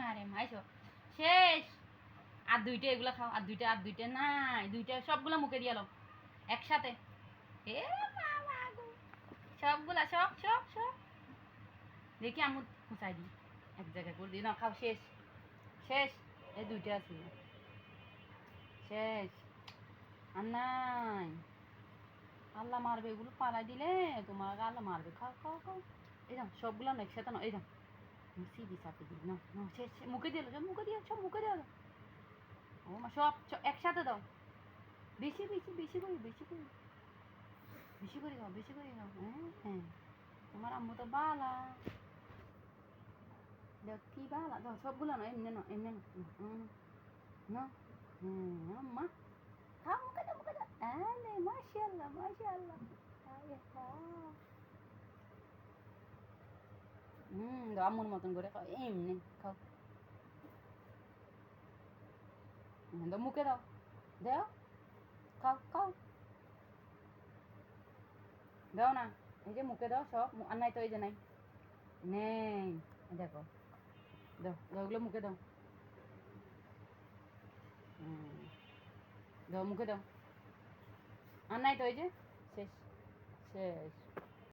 আরে মাইছো শেষ। আর দুইটা এগুলো খাও, আর দুইটা নাই, দুইটা সবগুলো মুখে দিয়ে লো একসাথে। এ বাবা গো, সবগুলা সব সব সব দেখি আমি খুঁচাই দিই এক জায়গায় করে দিই। না খাও, শেষ শেষ। এই দুইটা আছে, শেষ। আর নাই, আল্লাহ মারবে, এগুলো পালাই দিলে তোমার আল্লাহ মারবে। খাও খাও খাও, এই যাও সবগুলো না একসাথে না, এই যাও সিবি চাপি দিই না, শেষ মুখে দিয়ে সব, মুখে দিয়ে সব, মুখে দিয়ে দাও। ও মা, সব একসাথে দাও, বেশি বেশি বেশি করে, বেশি করে, বেশি করে খাও, বেশি করে খাও। হ্যাঁ হ্যাঁ, তোমার আম্মু তো বালা, কি বালা দাও সবগুলো না, এমনি না, এমনি না না। হ্যাঁ আম্মা, খাও, মুখে দাও, মুখে দাও। আরে মাশাআল্লাহ মাশাআল্লাহ, আরে খাও। দাও আম্মুর মতন করে খাও, এমনি খাও। দাও মুখে দাও, দাও, খাও খাও, দাও না, এই যে মুখে দাও সব, আর নাই তো এই যে নাই, নেই, দেখো, দাও দাও, ওগুলো মুখে দাও। দাও মুখে দাও, আর নাই তো এই যে, শেষ শেষ।